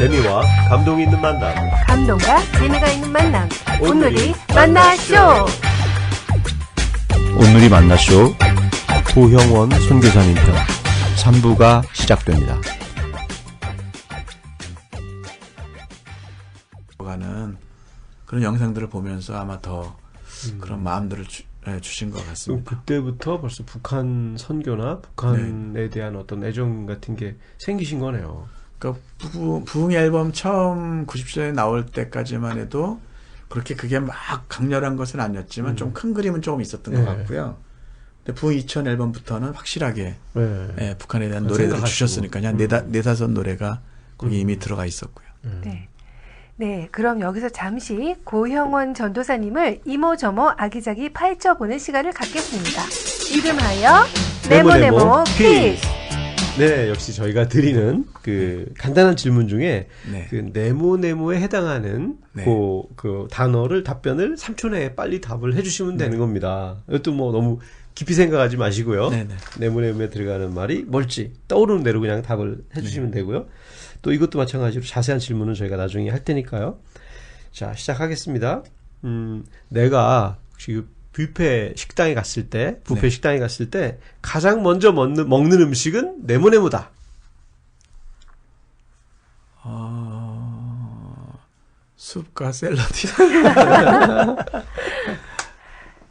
재미와 감동이 있는 만남. 감동과 재미가 있는 만남. 온누리 만나쇼. 온누리 만나쇼. 고형원 선교사님 편 3부가 시작됩니다. 가는 그런 영상들을 보면서 아마 더 그런 마음들을 주신 것 같습니다. 그때부터 벌써 북한 선교나 북한에 대한 어떤 애정 같은 게 생기신 거네요. 그러니까 부흥 앨범 처음 90년에 나올 때까지만 해도 그렇게 그게 막 강렬한 것은 아니었지만 좀 큰 그림은 조금 있었던 것 같고요. 근데 부흥 2000 앨범부터는 확실하게 북한에 대한 노래들을 주셨으니까요. 한 네다섯 노래가 거기 이미 들어가 있었고요. 네, 그럼 여기서 잠시 고형원 전도사님을 이모저모 아기자기 파헤쳐보는 시간을 갖겠습니다. 이름하여 네모네모 퀴즈. 네, 역시 저희가 드리는 그 간단한 질문 중에 그 네모네모에 해당하는 그 단어를 답변을 3초 내에 빨리 답을 해주시면 되는 겁니다. 이것도 뭐 너무 깊이 생각하지 마시고요. 네모네모에 들어가는 말이 뭘지 떠오르는 대로 그냥 답을 해주시면 되고요. 또 이것도 마찬가지로 자세한 질문은 저희가 나중에 할 테니까요. 자, 시작하겠습니다. 내가 혹시 뷔페 식당에 갔을 때, 식당에 갔을 때 가장 먼저 먹는 음식은 네모네모다. 숲과 샐러드.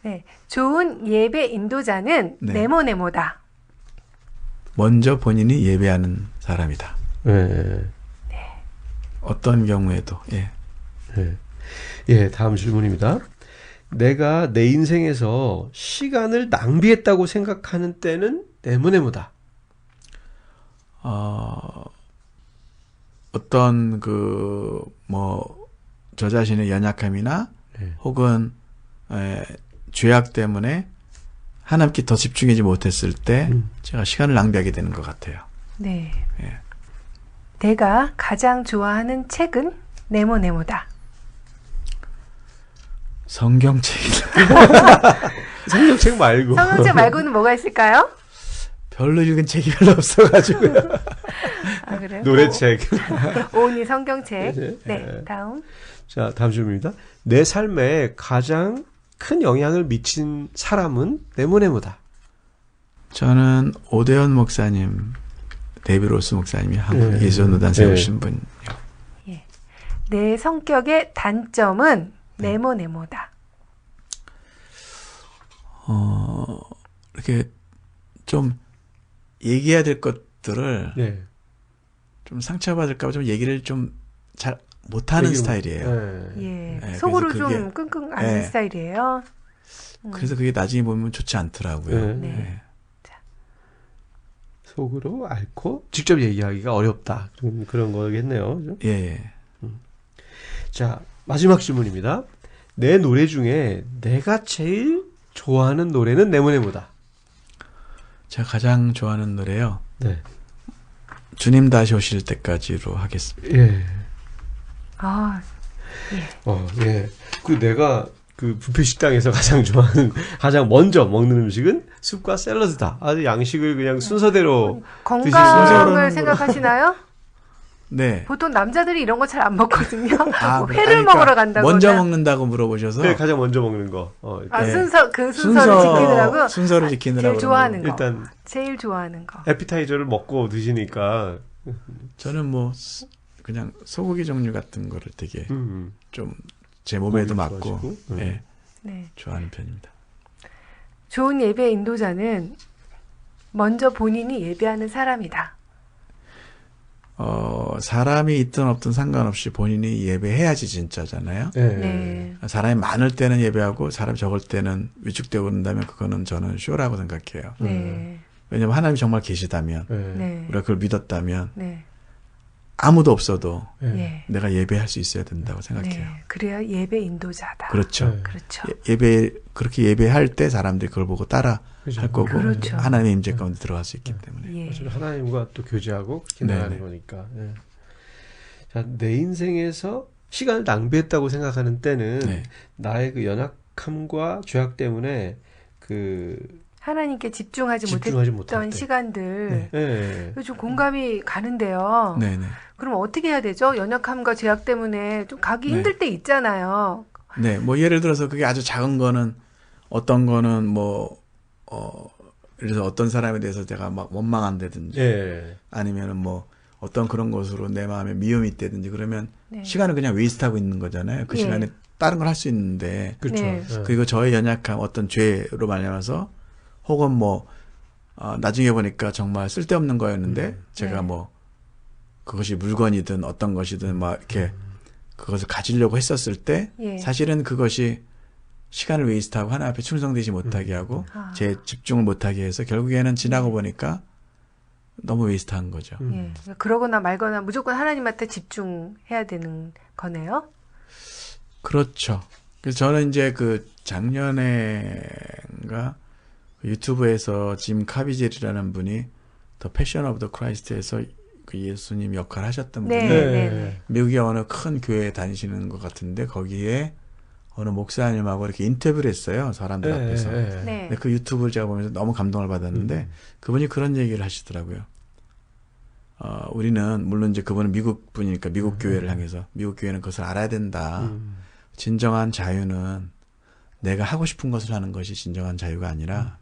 네, 좋은 예배 인도자는 네모네모다. 먼저 본인이 예배하는 사람이다. 어떤 경우에도. 다음 질문입니다. 내가 내 인생에서 시간을 낭비했다고 생각하는 때는 네모네모다. 어떤 저 자신의 연약함이나 혹은 죄악 때문에 하나님께 더 집중하지 못했을 때 제가 시간을 낭비하게 되는 것 같아요. 네. 내가 가장 좋아하는 책은 네모네모다. 성경책이다. 성경책 말고. 성경책 말고는 뭐가 있을까요? 별로 읽은 책이 별로 없어가지고요. 아, 그래요? 노래책. 오은이 성경책. 네, 다음. 자, 다음 질문입니다. 내 삶에 가장 큰 영향을 미친 사람은 네모네모다. 저는 오대현 목사님, 데이비드 로스 목사님이 한국 예수노단 세우신 분이요. 내 성격의 단점은 네모네모다. 이렇게 좀 얘기해야 될 것들을 좀 상처받을까봐 좀 얘기를 좀 잘 못하는 스타일이에요. 속으로 좀 끙끙 앓는 스타일이에요. 그래서 그게 나중에 보면 좋지 않더라고요. 속으로 앓고 직접 얘기하기가 어렵다. 그런 거겠네요. 그죠? 자, 마지막 질문입니다. 내 노래 중에 내가 제일 좋아하는 노래는 네모네모다. 제가 가장 좋아하는 노래요. 주님 다시 오실 때까지로 하겠습니다. 그 내가 그 뷔페 식당에서 가장 좋아하는, 가장 먼저 먹는 음식은 숲과 샐러드다. 아주 양식을 그냥 순서대로 건강을 생각하시나요? 네. 보통 남자들이 이런 거 잘 안 먹거든요. 회를 먹으러 간다거나. 먼저 먹는다고 물어보셔서. 네, 가장 먼저 먹는 거. 순서를 지키느라고. 제일 좋아하는 거. 일단 제일 좋아하는 거. 에피타이저를 먹고 드시니까. 저는 그냥 소고기 종류 같은 거를 되게 좀 제 몸에도 맞고 좋아하는 편입니다. 좋은 예배 인도자는 먼저 본인이 예배하는 사람이다. 사람이 있든 없든 상관없이 본인이 예배해야지 진짜잖아요. 사람이 많을 때는 예배하고 사람이 적을 때는 위축되고 그런다면 그거는 저는 쇼라고 생각해요. 왜냐하면 하나님이 정말 계시다면 우리가 그걸 믿었다면 아무도 없어도 내가 예배할 수 있어야 된다고 생각해요. 그래야 예배 인도자다. 그렇죠. 그렇게 예배할 때 사람들이 그걸 보고 따라 할 거고 하나님의 임재 가운데 들어갈 수 있기 때문에. 하나님과 또 교제하고 그렇게 나가는 거니까. 자, 내 인생에서 시간을 낭비했다고 생각하는 때는 나의 그 연약함과 죄악 때문에 그 하나님께 집중하지 못했던 시간들. 네. 좀 공감이 가는데요. 네네. 그럼 어떻게 해야 되죠? 연약함과 죄악 때문에 좀 가기 힘들 때 있잖아요. 네, 뭐 예를 들어서 그게 아주 작은 거는 어떤 거는 뭐 예를 들어서 어떤 사람에 대해서 제가 막 원망한다든지 아니면은 뭐 어떤 그런 것으로 내 마음에 미움이 있다든지 그러면 시간을 그냥 웨이스트하고 있는 거잖아요. 그 시간에 다른 걸 할 수 있는데 그렇죠. 그리고 저의 연약함 어떤 죄로 말미암아서 혹은 뭐 나중에 보니까 정말 쓸데없는 거였는데 제가 뭐 그것이 물건이든 어떤 것이든 막 이렇게 그것을 가지려고 했었을 때 사실은 그것이 시간을 웨이스트하고 하나 앞에 충성되지 못하게 하고 제 집중을 못하게 해서 결국에는 지나고 보니까 너무 웨이스트한 거죠. 그러거나 말거나 무조건 하나님한테 집중해야 되는 거네요. 그렇죠. 그래서 저는 이제 그 작년에인가 유튜브에서 짐 카비젤이라는 분이 더 패션 오브 더 크라이스트에서 그 예수님 역할을 하셨던 분이 미국의 어느 큰 교회에 다니시는 것 같은데 거기에 어느 목사님하고 이렇게 인터뷰를 했어요. 사람들 앞에서. 근데 그 유튜브를 제가 보면서 너무 감동을 받았는데 그분이 그런 얘기를 하시더라고요. 우리는 물론 이제 그분은 미국 분이니까 미국 교회를 향해서 미국 교회는 그것을 알아야 된다. 진정한 자유는 내가 하고 싶은 것을 하는 것이 진정한 자유가 아니라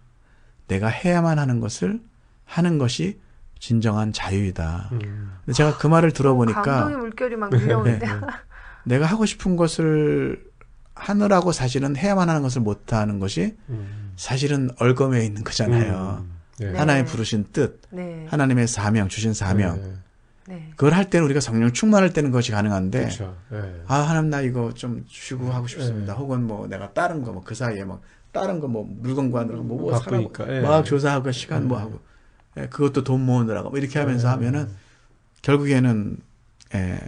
내가 해야만 하는 것을 하는 것이 진정한 자유이다. 근데 제가 그 말을 들어보니까 감동의 물결이 막 밀려오는데 내가 하고 싶은 것을 하느라고 사실은 해야만 하는 것을 못하는 것이 사실은 얼거매여 있는 거잖아요. 하나님 부르신 뜻, 하나님의 사명, 주신 사명. 그걸 할 때는 우리가 성령 충만할 때는 그것이 가능한데 그렇죠. 하나님 나 이거 좀 쉬고 하고 싶습니다. 혹은 뭐 내가 다른 거 뭐 그 사이에 막 다른 거 뭐 물건 구하느라고 뭐 사라고 막 조사하고 시간 뭐 하고 그것도 돈 모으느라고 뭐 이렇게 하면서 하면은 결국에는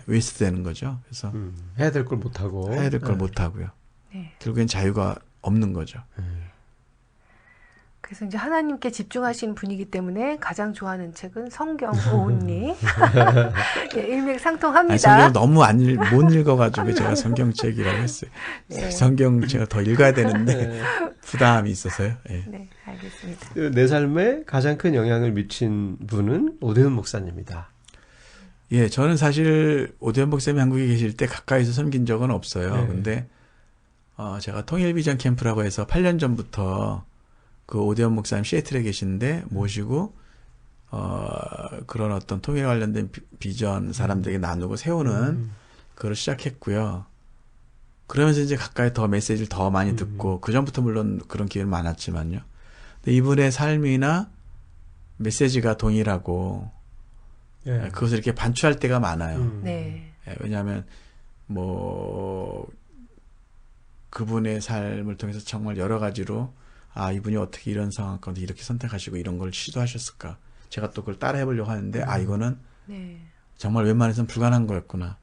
웨이스트 되는 거죠. 그래서 해야 될 걸 못하고 해야 될 걸 못하고요. 결국엔 자유가 없는 거죠. 그래서 이제 하나님께 집중하시는 분이기 때문에 가장 좋아하는 책은 성경 오은리. 일맥상통합니다. 성경 너무 못 읽어가지고 제가 성경책이라고 했어요. 성경 제가 더 읽어야 되는데 부담이 있어서요. 네, 알겠습니다. 내 삶에 가장 큰 영향을 미친 분은 오대훈 목사님이다. 예, 저는 사실 오대훈 목사님이 한국에 계실 때 가까이서 섬긴 적은 없어요. 근데 제가 통일비전 캠프라고 해서 8년 전부터 그 오대훈 목사님 시애틀에 계신데 모시고 그런 어떤 통일 관련된 비전 사람들에게 나누고 세우는 그걸 시작했고요. 그러면서 이제 가까이 더 메시지를 더 많이 듣고 그 전부터 물론 그런 기회는 많았지만요. 근데 이분의 삶이나 메시지가 동일하고 그것을 이렇게 반추할 때가 많아요. 왜냐하면 뭐 그분의 삶을 통해서 정말 여러 가지로 이분이 어떻게 이런 상황 가운데 이렇게 선택하시고 이런 걸 시도하셨을까. 제가 또 그걸 따라 해보려고 하는데, 이거는 정말 웬만해서는 불가능한 거였구나.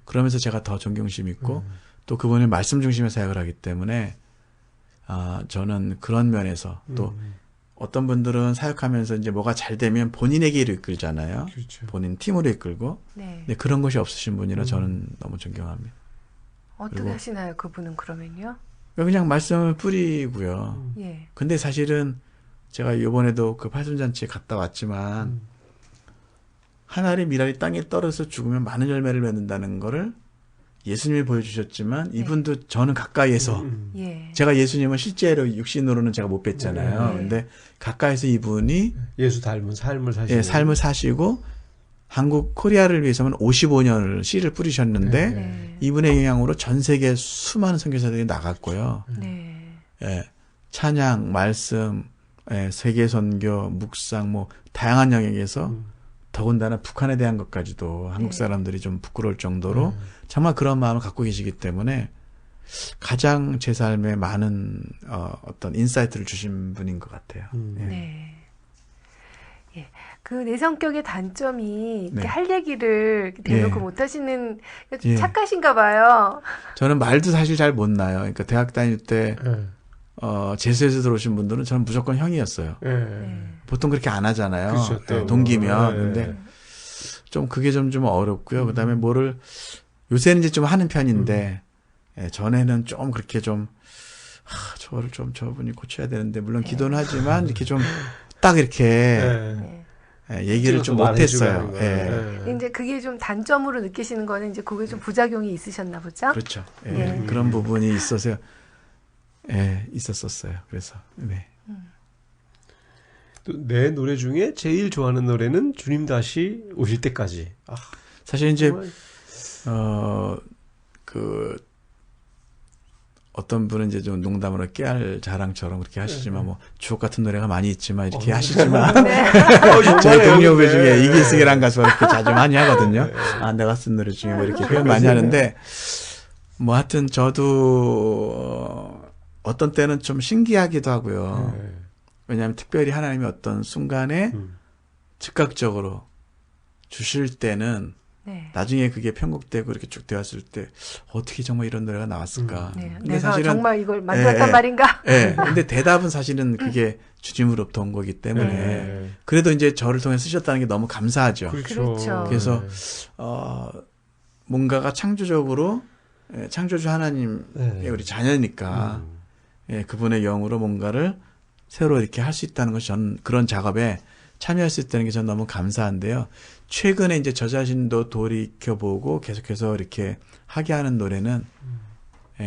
그러면서 제가 더 존경심 있고, 또 그분의 말씀 중심의 사역을 하기 때문에, 저는 그런 면에서 또 어떤 분들은 사역하면서 이제 뭐가 잘 되면 본인에게로 이끌잖아요. 그렇죠. 본인 팀으로 이끌고. 근데 그런 것이 없으신 분이라 저는 너무 존경합니다. 어떻게 하시나요, 그분은 그러면요? 그냥 말씀을 뿌리고요. 근데 사실은 제가 이번에도 그 팔순잔치에 갔다 왔지만 한 알의 밀알이 땅에 떨어져서 죽으면 많은 열매를 맺는다는 거를 예수님이 보여주셨지만 이분도 저는 가까이에서 제가 예수님은 실제로 육신으로는 제가 못 뵀잖아요. 근데 가까이서 이분이 예수 닮은 삶을 사시고 삶을 사시고 한국 코리아를 위해서는 55년을 씨를 뿌리셨는데 이분의 영향으로 전 세계 수많은 선교사들이 나갔고요. 찬양, 말씀, 세계 선교, 묵상 뭐 다양한 영역에서 더군다나 북한에 대한 것까지도 한국 사람들이 좀 부끄러울 정도로 정말 그런 마음을 갖고 계시기 때문에 가장 제 삶에 많은 어떤 인사이트를 주신 분인 것 같아요. 그 내성격의 단점이 할 얘기를 대놓고 못 하시는 착하신가 봐요. 저는 말도 사실 잘 못 나요. 그러니까 대학 다닐 때 재수에서 들어오신 분들은 저는 무조건 형이었어요. 보통 그렇게 안 하잖아요. 그렇죠, 동기면. 근데 좀 그게 좀 어렵고요. 그다음에 뭐를 요새는 이제 좀 하는 편인데 전에는 좀 그렇게 좀 저분이 고쳐야 되는데, 물론 기도는 하지만, 이렇게 좀, 딱 이렇게, 얘기를 좀 못했어요. 이제 그게 좀 단점으로 느끼시는 거는 이제 그게 좀 부작용이 있으셨나 보죠? 그렇죠. 그런 부분이 있어서, 있었었어요. 그래서, 네. 또 내 노래 중에 제일 좋아하는 노래는 주님 다시 오실 때까지. 사실 이제, 어떤 분은 이제 좀 농담으로 깨알 자랑처럼 그렇게 하시지만, 뭐, 주옥 같은 노래가 많이 있지만, 이렇게 하시지만, 저희 동료배 중에 이기승이라는 가수가 이렇게 자주 많이 하거든요. 내가 쓴 노래 중에 뭐 이렇게 표현 많이 하는데, 뭐 하여튼 저도, 어떤 때는 좀 신기하기도 하고요. 왜냐하면 특별히 하나님이 어떤 순간에 즉각적으로 주실 때는 나중에 그게 편곡되고 이렇게 쭉 되었을 때 어떻게 정말 이런 노래가 나왔을까. 근데 내가 사실은 정말 이걸 만들었단 말인가. 근데 대답은 사실은 그게 주님으로부터 온 거기 때문에 그래도 이제 저를 통해 쓰셨다는 게 너무 감사하죠. 그렇죠. 그래서 뭔가가 창조적으로 창조주 하나님의 우리 자녀니까 그분의 영으로 뭔가를 새로 이렇게 할 수 있다는 것이 저는 그런 작업에 참여할 수 있다는 게 저는 너무 감사한데요. 최근에 이제 저 자신도 돌이켜보고 계속해서 이렇게 하게 하는 노래는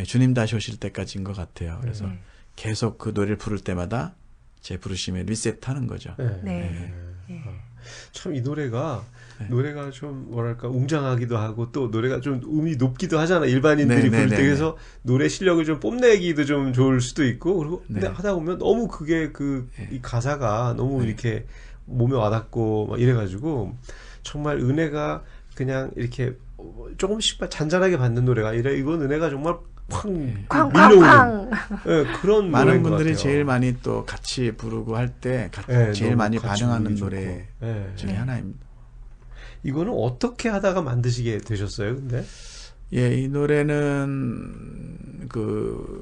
주님 다시 오실 때까지인 것 같아요. 그래서 계속 그 노래를 부를 때마다 제 부르심에 리셋하는 거죠. 참 이 노래가 좀 뭐랄까 웅장하기도 하고 또 노래가 좀 음이 높기도 하잖아. 일반인들이 부를 때. 그래서 노래 실력을 좀 뽐내기도 좀 좋을 수도 있고 그리고 근데 하다 보면 너무 그게 이 가사가 너무 이렇게 몸에 와닿고 막 이래가지고 정말 은혜가 그냥 이렇게 조금씩 잔잔하게 받는 노래가 아니라 이건 은혜가 정말 쾅 밀려오는 그런 많은 분들이 제일 많이 또 같이 부르고 할 때 제일 많이 반응하는 노래 중에 하나입니다. 이거는 어떻게 하다가 만드시게 되셨어요, 근데? 이 노래는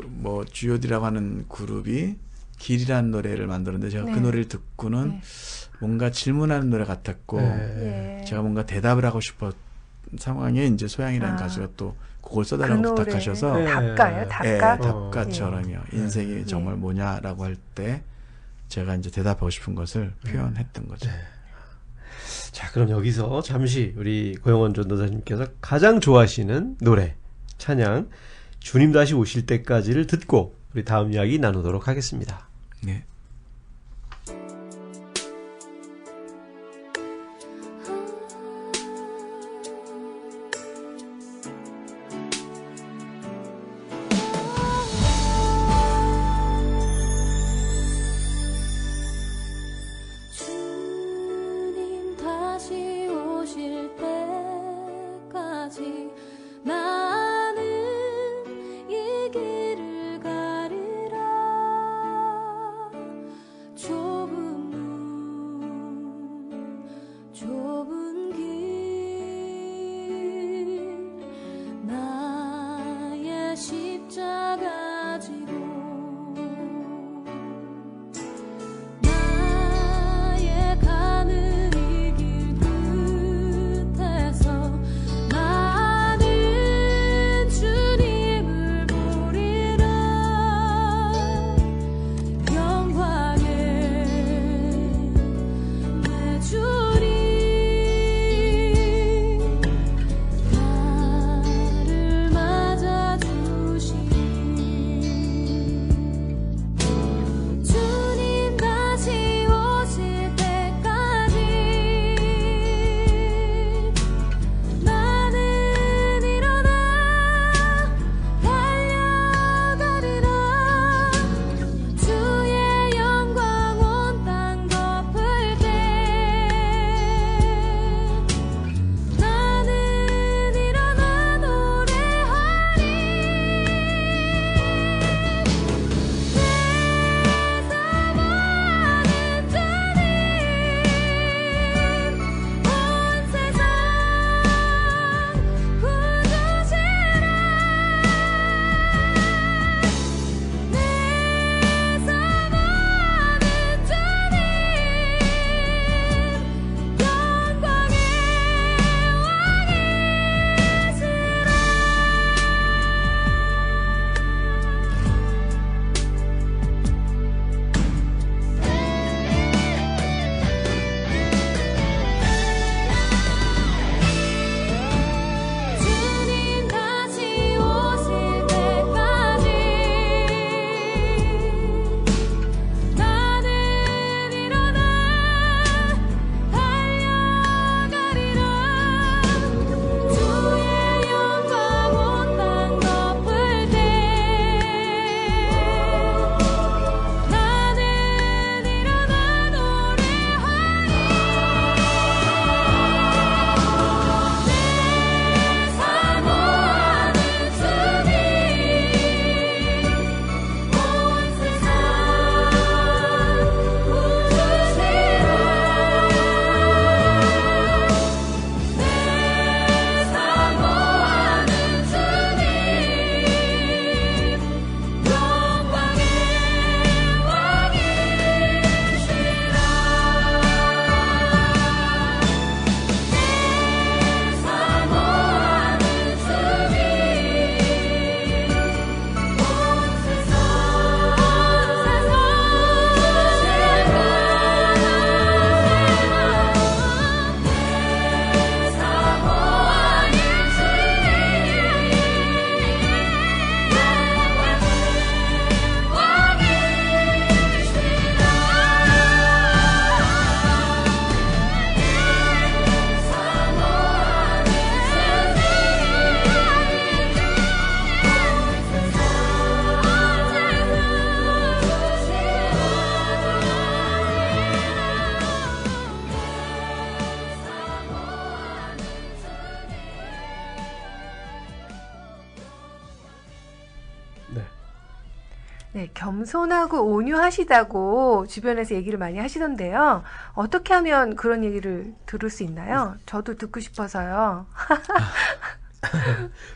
뭐 G.O.D라고 하는 그룹이 길이라는 노래를 만들었는데 제가 그 노래를 듣고는 뭔가 질문하는 노래 같았고 제가 뭔가 대답을 하고 싶었 상황에 이제 소양이라는 가수가 또 그걸 써달라고 부탁하셔서 답가요? 답가처럼요. 인생이 정말 뭐냐라고 할 때 제가 이제 대답하고 싶은 것을 표현했던 거죠. 자, 그럼 여기서 잠시 우리 고영원 전도사님께서 가장 좋아하시는 노래, 찬양, 주님 다시 오실 때까지를 듣고 우리 다음 이야기 나누도록 하겠습니다. 네. 네, 겸손하고 온유하시다고 주변에서 얘기를 많이 하시던데요. 어떻게 하면 그런 얘기를 들을 수 있나요? 저도 듣고 싶어서요.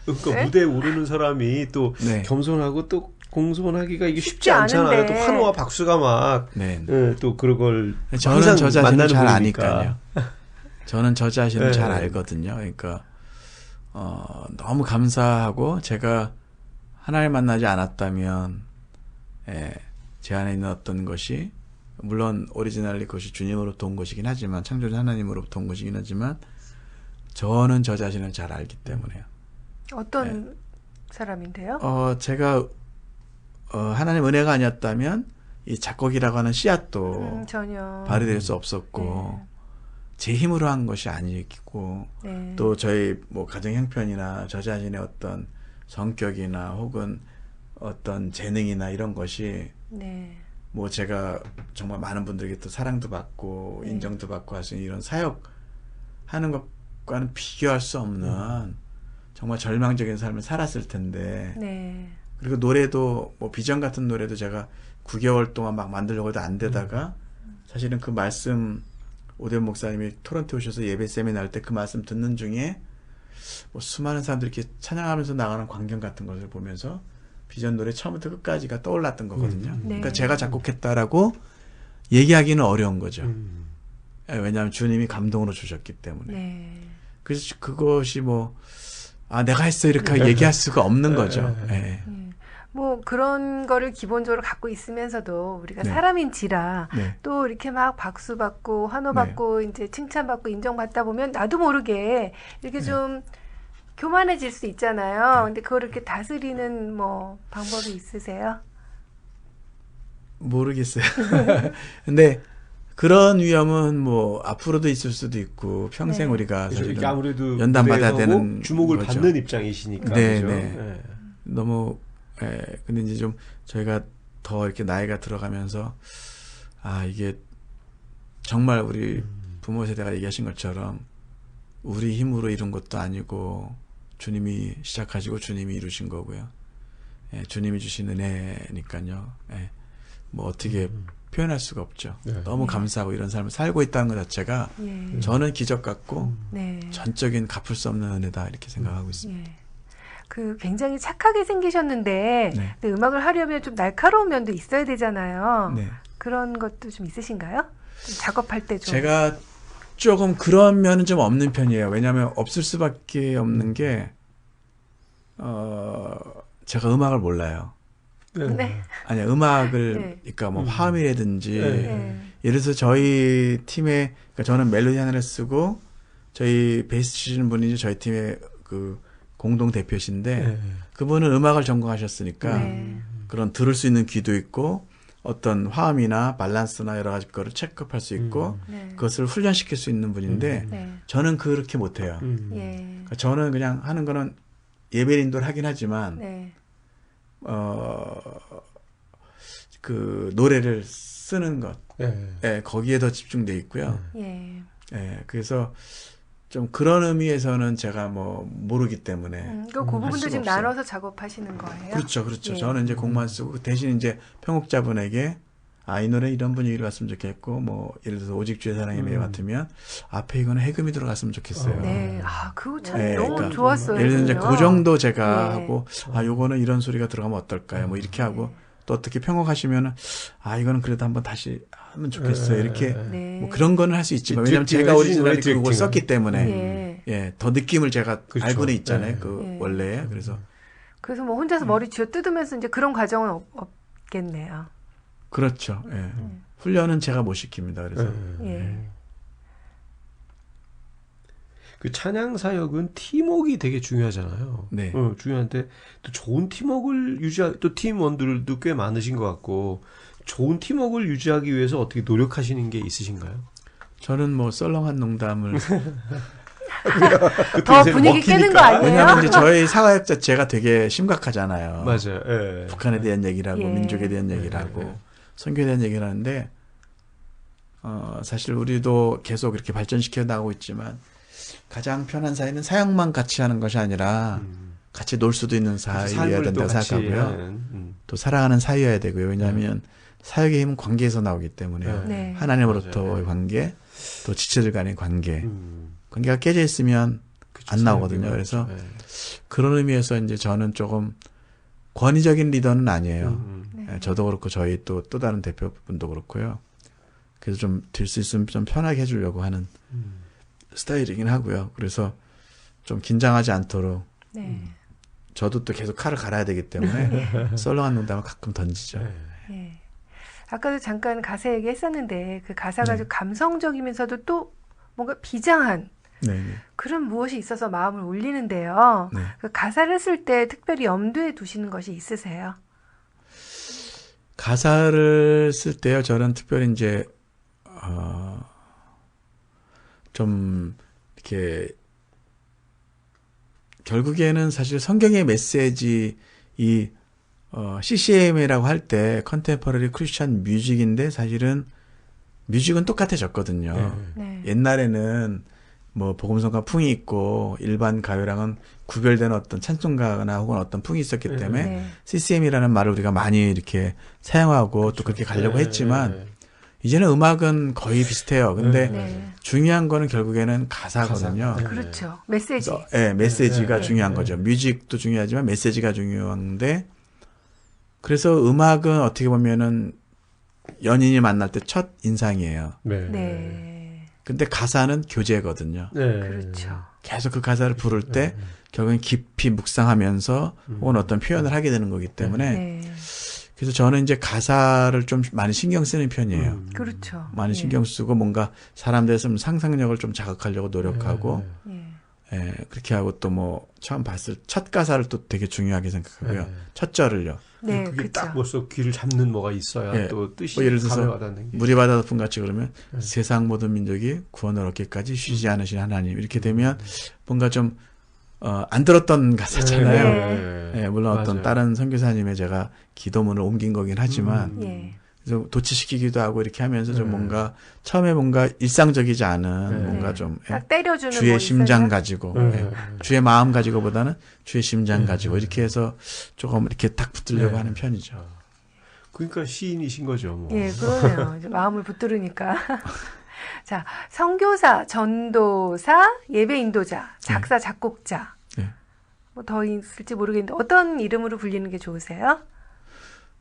그러니까 네? 무대에 오르는 사람이 또 네. 겸손하고 또 공손하기가 이게 쉽지 않잖아요. 또 환호와 박수가 막 또 그런 걸 저는 저 자신을 잘 아니까요. 저는 저 자신을 잘 알거든요. 그러니까 너무 감사하고 제가 하나님 만나지 않았다면 제 안에 있는 어떤 것이 물론 오리지널리 그것이 주님으로부터 온 것이긴 하지만 창조주 하나님으로부터 온 것이긴 하지만 저는 저 자신을 잘 알기 때문에요. 어떤 사람인데요? 제가 하나님 은혜가 아니었다면 이 작곡이라고 하는 씨앗도 전혀 발휘될 수 없었고 제 힘으로 한 것이 아니고 또 저희 뭐 가정 형편이나 저 자신의 어떤 성격이나 혹은 어떤 재능이나 이런 것이 뭐 제가 정말 많은 분들에게 또 사랑도 받고 인정도 받고 할 수 있는 이런 사역 하는 것과는 비교할 수 없는 정말 절망적인 삶을 살았을 텐데 그리고 노래도 뭐 비전 같은 노래도 제가 9개월 동안 막 만들려고 해도 안 되다가 사실은 그 말씀 오대훈 목사님이 토론토에 오셔서 예배 세미나 할 때 그 말씀 듣는 중에 뭐 수많은 사람들이 이렇게 찬양하면서 나가는 광경 같은 것을 보면서 비전 노래 처음부터 끝까지가 떠올랐던 거거든요. 그러니까 제가 작곡했다라고 얘기하기는 어려운 거죠. 왜냐하면 주님이 감동으로 주셨기 때문에. 그래서 그것이 뭐 내가 했어 이렇게 얘기할 수가 없는 거죠. 뭐 그런 거를 기본적으로 갖고 있으면서도 우리가 사람인지라 또 이렇게 막 박수 받고 환호 받고 이제 칭찬받고 인정받다 보면 나도 모르게 이렇게 좀 교만해질 수 있잖아요. 근데 그걸 이렇게 다스리는 뭐 방법이 있으세요? 모르겠어요. 근데 그런 위험은 뭐 앞으로도 있을 수도 있고 평생 우리가 이게 아무래도 연단받아야 되는 주목을 거죠. 받는 입장이시니까. 너무 근데 이제 좀 저희가 더 이렇게 나이가 들어가면서 이게 정말 우리 부모 세대가 얘기하신 것처럼 우리 힘으로 이룬 것도 아니고 주님이 시작하시고 주님이 이루신 거고요. 주님이 주신 은혜니까요. 뭐 어떻게 표현할 수가 없죠. 너무 감사하고 이런 삶을 살고 있다는 것 자체가 저는 기적 같고 전적인 갚을 수 없는 은혜다 이렇게 생각하고 있습니다. 그 굉장히 착하게 생기셨는데 근데 음악을 하려면 좀 날카로운 면도 있어야 되잖아요. 그런 것도 좀 있으신가요? 좀 작업할 때 좀. 제가 조금 그런 면은 좀 없는 편이에요. 왜냐하면 없을 수밖에 없는 게 제가 음악을 몰라요. 아니 음악을 그러니까 뭐 화음이라든지 예를 들어서 저희 팀에 그러니까 저는 멜로디 하나를 쓰고 저희 베이스 치시는 분이 저희 팀의 그 공동 대표신데 그분은 음악을 전공하셨으니까 그런 들을 수 있는 귀도 있고 어떤 화음이나 밸런스나 여러 가지 거를 체크할 수 있고 그것을 훈련시킬 수 있는 분인데 저는 그렇게 못해요. 그러니까 저는 그냥 하는 거는 예배 인도를 하긴 하지만 그 노래를 쓰는 것 거기에 더 집중돼 있고요. 그래서 좀 그런 의미에서는 제가 뭐 모르기 때문에 그 부분도 지금 나눠서 작업하시는 거예요? 그렇죠. 저는 이제 곡만 쓰고 대신 이제 편곡자분에게 이 노래 이런 분위기로 갔으면 좋겠고 뭐 예를 들어서 오직 주의 사랑의 매 같으면 앞에 이거는 해금이 들어갔으면 좋겠어요. 그거 참 너무 그러니까 좋았어요. 예를 들어서 이제 그 정도 제가 하고 요거는 이런 소리가 들어가면 어떨까요? 뭐 이렇게 하고 또 어떻게 편곡하시면은 이거는 그래도 한번 다시 하면 좋겠어요. 이렇게 뭐 그런 거는 할 수 있지만 왜냐면 제가 오리지널리 그걸 썼기 때문에 더 느낌을 제가 알고는 있잖아요. 그 원래 그래서 뭐 혼자서 머리 쥐어 뜯으면서 이제 그런 과정은 없겠네요. 그렇죠. 훈련은 제가 못 시킵니다. 그래서 그 찬양 사역은 팀워크가 되게 중요하잖아요. 중요한데 또 좋은 팀워크를 또 팀원들도 꽤 많으신 것 같고 좋은 팀워크를 유지하기 위해서 어떻게 노력하시는 게 있으신가요? 저는 뭐 썰렁한 농담을 더 분위기 깨는 거 아니에요? 왜냐하면 이제 저희 사회적 자체가 되게 심각하잖아요. 맞아요. 북한에 대한 얘기를 하고 민족에 대한 얘기를 하고 선교에 대한 얘기를 하는데 사실 우리도 계속 이렇게 발전시켜 나가고 있지만 가장 편한 사회는 사역만 같이 하는 것이 아니라 같이 놀 수도 있는 사이여야 된다고 생각하고요. 또 사랑하는 사이여야 되고요. 왜냐하면 사역의 힘은 관계에서 나오기 때문에 네. 하나님으로부터의 관계, 또 지체들 간의 관계, 관계가 깨져 있으면 그쵸, 안 나오거든요. 그래서 그런 의미에서 이제 저는 조금 권위적인 리더는 아니에요. 네. 저도 그렇고 저희 또 다른 대표분도 그렇고요. 그래서 좀 될 수 있으면 좀 편하게 해주려고 하는 스타일이긴 하고요. 그래서 좀 긴장하지 않도록 저도 또 계속 칼을 갈아야 되기 때문에 썰렁한 농담을 가끔 던지죠. 네. 아까도 잠깐 가사 얘기했었는데 그 가사가 좀 감성적이면서도 또 뭔가 비장한 그런 무엇이 있어서 마음을 울리는데요. 그 가사를 쓸 때 특별히 염두에 두시는 것이 있으세요? 가사를 쓸 때요. 저는 특별히 이제 좀 이렇게 결국에는 사실 성경의 메시지 이 CCM이라고 할 때 컨템퍼러리 크리스천 뮤직인데 사실은 뮤직은 똑같아졌거든요. 옛날에는 뭐 복음성가 풍이 있고 일반 가요랑은 구별되는 어떤 찬송가나 혹은 어떤 풍이 있었기 때문에 CCM이라는 말을 우리가 많이 이렇게 사용하고 그렇죠. 또 그렇게 가려고 했지만 이제는 음악은 거의 비슷해요. 근데 중요한 거는 결국에는 가사거든요. 그렇죠. 메시지. 네, 메시지가 중요한 거죠. 뮤직도 중요하지만 메시지가 중요한데 그래서 음악은 어떻게 보면은 연인이 만날 때 첫 인상이에요. 근데 가사는 교제거든요. 그렇죠. 계속 그 가사를 부를 때 결국엔 깊이 묵상하면서 혹은 어떤 표현을 하게 되는 거기 때문에 그래서 저는 이제 가사를 좀 많이 신경 쓰는 편이에요. 그렇죠. 많이 신경 쓰고 뭔가 사람들에서 상상력을 좀 자극하려고 노력하고 그렇게 하고 또 뭐 처음 봤을 첫 가사를 또 되게 중요하게 생각하고요. 첫 절을요. 네, 그게 그쵸. 딱 벌써 귀를 잡는 뭐가 있어야 또 뜻이 뭐 예를 들어서 와닿는 게. 물이 바다 덮은 같이 그러면 세상 모든 민족이 구원을 얻기까지 쉬지 않으신 하나님 이렇게 되면 뭔가 좀 안 들었던 가사잖아요. 물론 맞아요. 어떤 다른 선교사님의 제가 기도문을 옮긴 거긴 하지만 그래서 도치시키기도 하고 이렇게 하면서 좀 뭔가 처음에 뭔가 일상적이지 않은 뭔가 좀 딱 때려주는 주의 뭐 심장 있어요? 가지고 주의 마음 가지고보다는 주의 심장 가지고 이렇게 해서 조금 이렇게 딱 붙들려고 하는 편이죠. 그러니까 시인이신 거죠. 뭐. 예, 그러네요. 이제 마음을 붙들으니까. 자, 선교사, 전도사, 예배 인도자, 작사, 작곡자. 뭐 더 있을지 모르겠는데 어떤 이름으로 불리는 게 좋으세요?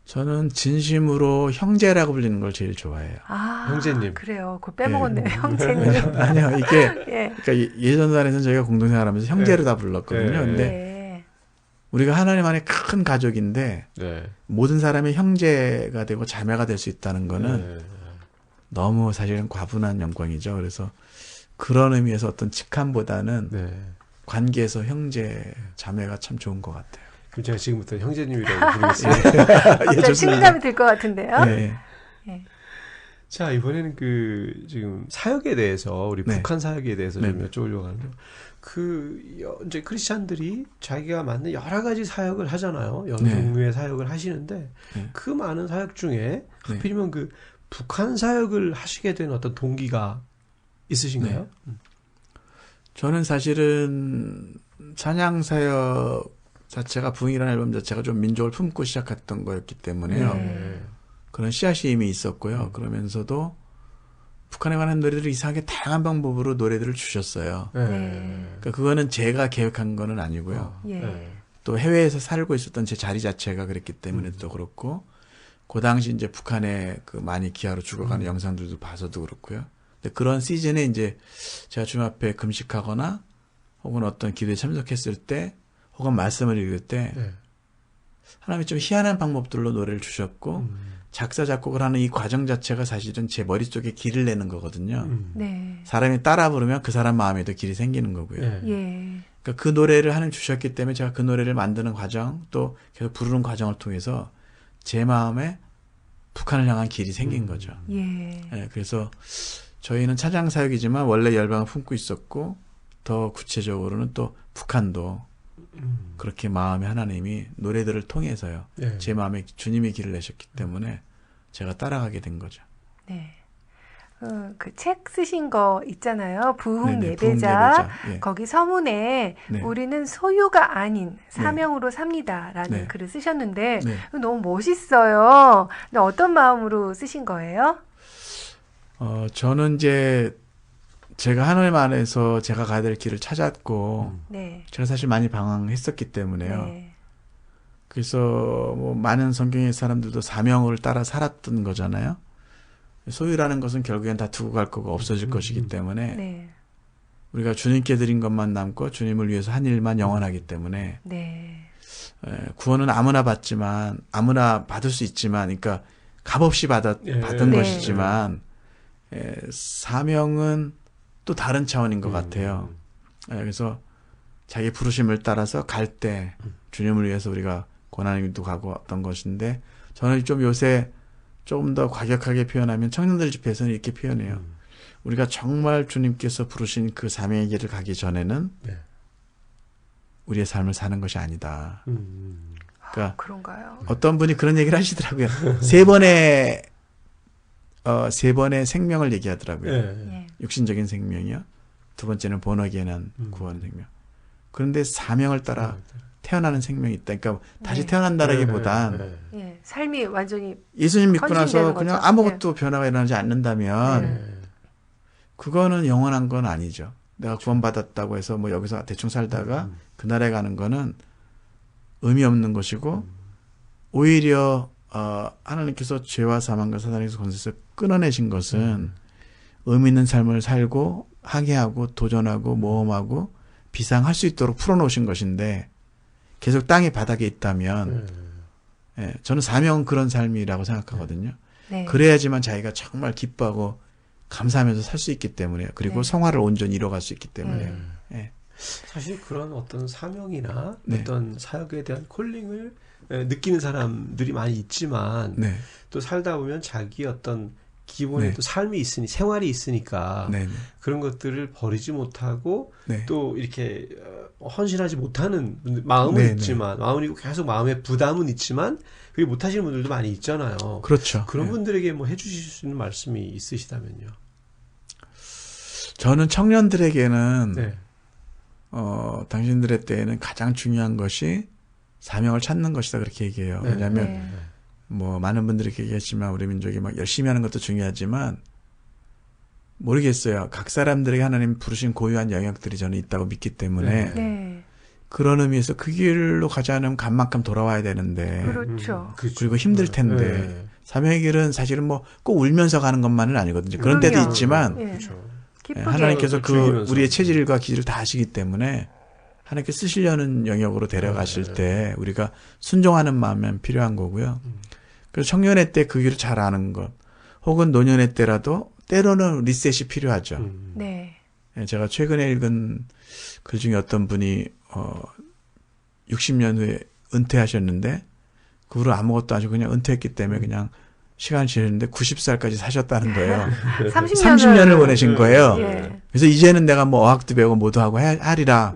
저는 진심으로 형제라고 불리는 걸 제일 좋아해요. 아, 형제님. 그래요. 그거 빼먹었네요. 형제님. 아니요, 이게 그러니까 예전단에서는 저희가 공동생활하면서 형제로 다 불렀거든요. 근데 우리가 하나님 안에 큰 가족인데 모든 사람이 형제가 되고 자매가 될 수 있다는 거는 너무 사실은 과분한 영광이죠. 그래서 그런 의미에서 어떤 직함보다는 관계에서 형제, 자매가 참 좋은 것 같아요. 그럼 제가 지금부터 형제님이라고 부르겠습니다. 갑자기 친근감이 들 것 같은데요. 자, 이번에는 지금 사역에 대해서, 우리 북한 사역에 대해서 좀 여쭤보려고 하는데요. 이제 크리스찬들이 자기가 맞는 여러 가지 사역을 하잖아요. 여러 종류의 사역을 하시는데, 그 많은 사역 중에 하필이면 북한 사역을 하시게 된 어떤 동기가 있으신가요? 저는 사실은 찬양 사역 자체가 부흥이라는 앨범 자체가 좀 민족을 품고 시작했던 거였기 때문에요. 그런 씨앗이 이미 있었고요. 그러면서도 북한에 관한 노래들을 이상하게 다양한 방법으로 노래들을 주셨어요. 그러니까 그거는 제가 계획한 거는 아니고요. 또 해외에서 살고 있었던 제 자리 자체가 그랬기 때문에 또 그렇고 그 당시 이제 북한에 많이 기아로 죽어가는 영상들도 봐서도 그렇고요. 근데 그런 시즌에 이제 제가 주님 앞에 금식하거나 혹은 어떤 기도에 참석했을 때 혹은 말씀을 읽을 때 하나님이 좀 희한한 방법들로 노래를 주셨고 작사 작곡을 하는 이 과정 자체가 사실은 제 머릿속에 길을 내는 거거든요. 사람이 따라 부르면 그 사람 마음에도 길이 생기는 거고요. 그러니까 그 노래를 하나님 주셨기 때문에 제가 그 노래를 만드는 과정 또 계속 부르는 과정을 통해서 제 마음에 북한을 향한 길이 생긴 거죠. 그래서 저희는 찬양 사역이지만 원래 열방을 품고 있었고 더 구체적으로는 또 북한도 그렇게 마음에 하나님이 노래들을 통해서요. 제 마음에 주님이 길을 내셨기 때문에 제가 따라가게 된 거죠. 그 책 쓰신 거 있잖아요. 부흥 예배자. 예. 거기 서문에 네. 우리는 소유가 아닌 사명으로 삽니다라는 네. 글을 쓰셨는데 네. 너무 멋있어요. 근데 어떤 마음으로 쓰신 거예요? 저는 이제 제가 하나님 안에서 제가 가야 될 길을 찾았고 네. 제가 사실 많이 방황했었기 때문에요. 네. 그래서 뭐 많은 성경의 사람들도 사명을 따라 살았던 거잖아요. 소유라는 것은 결국엔 다 두고 갈 거고 없어질 것이기 때문에 네. 우리가 주님께 드린 것만 남고 주님을 위해서 한 일만 영원하기 때문에 네. 구원은 아무나 받지만 아무나 받을 수 있지만 그러니까 값없이 받은 네. 것이지만 사명은 또 다른 차원인 것 같아요. 그래서 자기 부르심을 따라서 갈 때 주님을 위해서 우리가 고난도 가고 어떤 것인데 저는 좀 요새 조금 더 과격하게 표현하면 청년들 집회에서는 이렇게 표현해요. 우리가 정말 주님께서 부르신 그 사명의 길을 가기 전에는 네. 우리의 삶을 사는 것이 아니다. 그러니까 그런가요? 어떤 분이 그런 얘기를 하시더라고요. 세 번의 생명을 얘기하더라고요. 네. 육신적인 생명이요. 두 번째는 본어기에 난 구원 생명. 그런데 사명을 따라 태어나는 생명이 있다. 그러니까 다시 태어난다라기보단 삶이 완전히 예수님 믿고 나서 그냥 거죠. 아무것도 변화가 일어나지 않는다면 그거는 영원한 건 아니죠. 내가 구원받았다고 해서 뭐 여기서 대충 살다가 그 나라에 가는 거는 의미 없는 것이고 오히려 하나님께서 죄와 사망과 사단에서 권세에서 끊어내신 것은 의미 있는 삶을 살고 항해하고 도전하고 모험하고 비상할 수 있도록 풀어놓으신 것인데 계속 땅의 바닥에 있다면 저는 사명은 그런 삶이라고 생각하거든요. 네. 그래야지만 자기가 정말 기뻐하고 감사하면서 살 수 있기 때문에 그리고 네. 성화를 온전히 이뤄갈 수 있기 때문에 사실 그런 어떤 사명이나 네. 어떤 사역에 대한 콜링을 느끼는 사람들이 많이 있지만 네. 또 살다 보면 자기 어떤 기본의 네. 또 삶이 있으니 생활이 있으니까 네. 그런 것들을 버리지 못하고 네. 또 이렇게 헌신하지 못하는 분들 마음은 네. 있지만 마음이 계속 마음에 부담은 있지만 그게 못하시는 분들도 많이 있잖아요. 그렇죠. 그런 네. 분들에게 뭐 해주실 수 있는 말씀이 있으시다면요. 저는 청년들에게는 네. 당신들의 때에는 가장 중요한 것이 사명을 찾는 것이다 그렇게 얘기해요. 네. 왜냐하면 네. 뭐 많은 분들이 얘기했지만 우리 민족이 막 열심히 하는 것도 중요하지만 모르겠어요. 각 사람들에게 하나님 부르신 고유한 영역들이 저는 있다고 믿기 때문에 네. 그런 의미에서 그 길로 가지 않으면 간만큼 돌아와야 되는데 그렇죠. 그리고 힘들 텐데 네. 사명의 길은 사실은 뭐 꼭 울면서 가는 것만은 아니거든요. 그런 때도 있지만 네. 그렇죠. 하나님께서 그 우리의 체질과 기질을 다 아시기 때문에 하나님께 쓰시려는 영역으로 데려가실 때 우리가 순종하는 마음은 필요한 거고요. 그래서 청년의 때 그 길을 잘 아는 것 혹은 노년의 때라도 때로는 리셋이 필요하죠. 네. 제가 최근에 읽은 글 중에 어떤 분이 60년 후에 은퇴하셨는데 그 후로 아무것도 안 하시고 그냥 은퇴했기 때문에 그냥 시간이 지났는데 90살까지 사셨다는 거예요. 30년을 보내신 거예요. 예. 그래서 이제는 내가 뭐 어학도 배우고 뭐도 하고 하리라.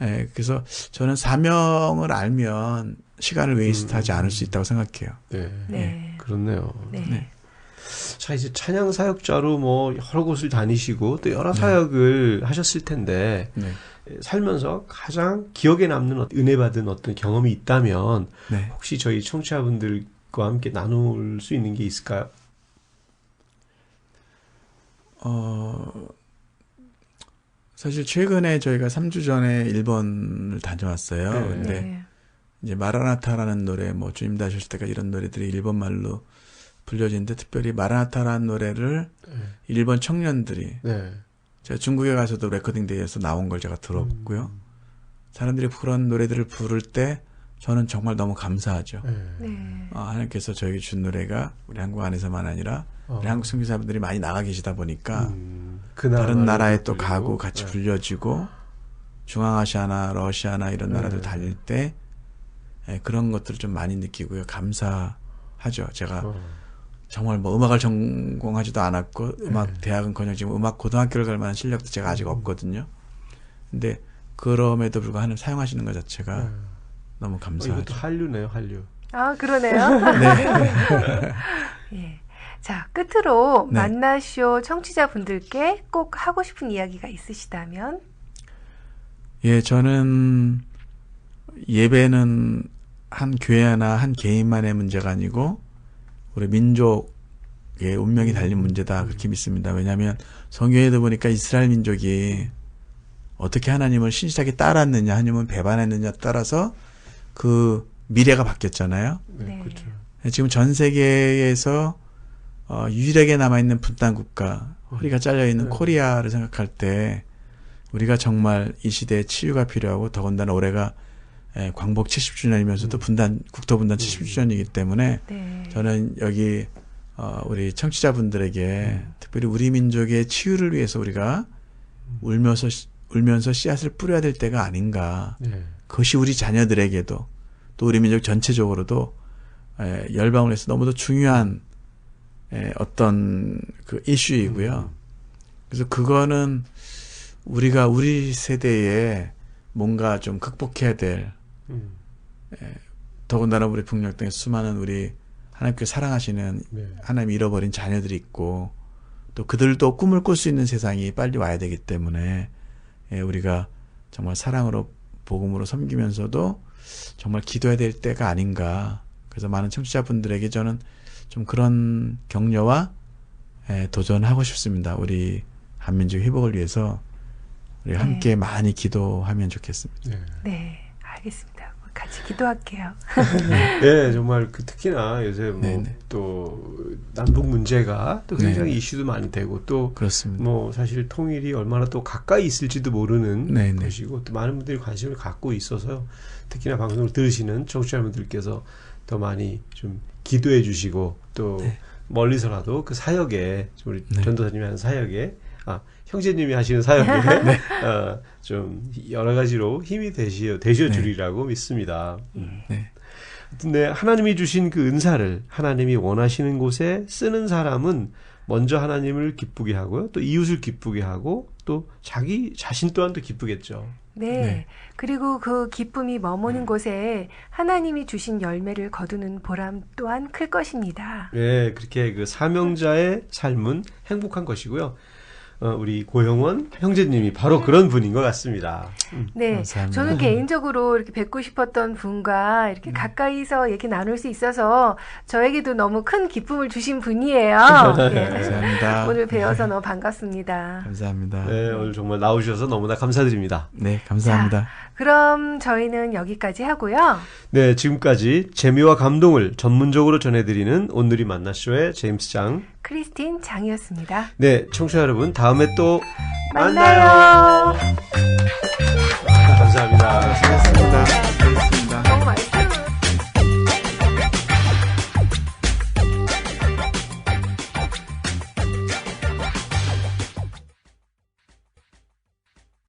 예, 그래서 저는 사명을 알면 시간을 웨이스트하지 않을 수 있다고 생각해요. 네, 네. 그렇네요. 네. 네. 자, 이제 찬양 사역자로 뭐 여러 곳을 다니시고 또 여러 사역을 하셨을 텐데 네. 살면서 가장 기억에 남는 은혜 받은 어떤 경험이 있다면 네. 혹시 저희 청취자분들과 함께 나눌 수 있는 게 있을까요? 사실 최근에 저희가 3주 전에 일본을 다녀왔어요. 네. 근데 네. 이제 마라나타라는 노래, 뭐 주님 다셨을 때까지 이런 노래들이 일본 말로 불려지는데 특별히 마라나타라는 노래를 일본 청년들이 제가 중국에 가서도 레코딩 대회에서 나온 걸 제가 들었고요. 사람들이 그런 노래들을 부를 때 저는 정말 너무 감사하죠. 하나님께서 저에게 준 노래가 우리 한국 안에서만 아니라 우리 한국 선교사분들이 많이 나가 계시다 보니까 다른 나라에 또 가고 같이 불려지고 중앙아시아나 러시아나 이런 나라들 다닐 때 그런 것들을 좀 많이 느끼고요. 감사하죠. 제가 정말 뭐 음악을 전공하지도 않았고 음악 대학은커녕 지금 음악 고등학교를 갈 만한 실력도 제가 아직 없거든요. 근데 그럼에도 불구하고 하나님 사용하시는 것 자체가 너무 감사하죠. 이것도 한류네요, 한류. 아, 그러네요. 네. 예. 자, 끝으로 만나쇼 청취자분들께 꼭 하고 싶은 이야기가 있으시다면? 예, 저는 예배는 한 교회나 한 개인만의 문제가 아니고 우리 민족의 운명이 달린 문제다 그렇게 믿습니다. 왜냐하면 성경에도 보니까 이스라엘 민족이 어떻게 하나님을 신실하게 따랐느냐 아니면 배반했느냐 따라서 그 미래가 바뀌었잖아요. 네, 그렇죠. 지금 전 세계에서 유일하게 남아있는 분단 국가, 허리가 잘려있는 코리아를 생각할 때 우리가 정말 이 시대에 치유가 필요하고 더군다나 올해가 광복 70주년이면서도 국토 분단 70주년이기 때문에 저는 여기 우리 청취자분들에게 특별히 우리 민족의 치유를 위해서 우리가 울면서 씨앗을 뿌려야 될 때가 아닌가. 그것이 우리 자녀들에게도 또 우리 민족 전체적으로도 열방을 해서 너무도 중요한 어떤 그 이슈이고요. 그래서 그거는 우리가 우리 세대에 뭔가 좀 극복해야 될 더군다나 우리 북녘 땅에 수많은 우리 하나님께 사랑하시는 하나님 잃어버린 자녀들이 있고 또 그들도 꿈을 꿀 수 있는 세상이 빨리 와야 되기 때문에 우리가 정말 사랑으로 복음으로 섬기면서도 정말 기도해야 될 때가 아닌가. 그래서 많은 청취자분들에게 저는 좀 그런 격려와 도전하고 싶습니다. 우리 한민족 회복을 위해서 우리 함께 많이 기도하면 좋겠습니다. 네, 알겠습니다. 같이 기도할게요. 네, 정말 특히나 요새 또 남북 문제가 또 굉장히 이슈도 많이 되고 또 그렇습니다. 뭐 사실 통일이 얼마나 또 가까이 있을지도 모르는 것이고 또 많은 분들이 관심을 갖고 있어서 특히나 방송을 들으시는 청취자분들께서 더 많이 좀 기도해 주시고 또 멀리서라도 그 사역에 우리 전도사님이 하는 사역에 형제님이 하시는 사역에 좀 여러 가지로 힘이 되셔 주리라고 믿습니다. 근데 하나님이 주신 그 은사를 하나님이 원하시는 곳에 쓰는 사람은 먼저 하나님을 기쁘게 하고요. 또 이웃을 기쁘게 하고 또 자기 자신 또한도 기쁘겠죠. 네. 그리고 그 기쁨이 머무는 곳에 하나님이 주신 열매를 거두는 보람 또한 클 것입니다. 네. 그렇게 그 사명자의 삶은 행복한 것이고요. 우리 고영원 형제님이 바로 그런 분인 것 같습니다. 네, 감사합니다. 저는 개인적으로 이렇게 뵙고 싶었던 분과 이렇게 가까이서 얘기 나눌 수 있어서 저에게도 너무 큰 기쁨을 주신 분이에요. 네. 감사합니다. 오늘 뵈어서 너무 반갑습니다. 감사합니다. 네, 오늘 정말 나오셔서 너무나 감사드립니다. 네, 감사합니다. 자, 그럼 저희는 여기까지 하고요. 네, 지금까지 재미와 감동을 전문적으로 전해드리는 오늘이 만나쇼의 제임스 장, 크리스틴 장이었습니다. 네, 청취자 여러분, 다음에 또 만나요. 감사합니다. 수고하셨습니다.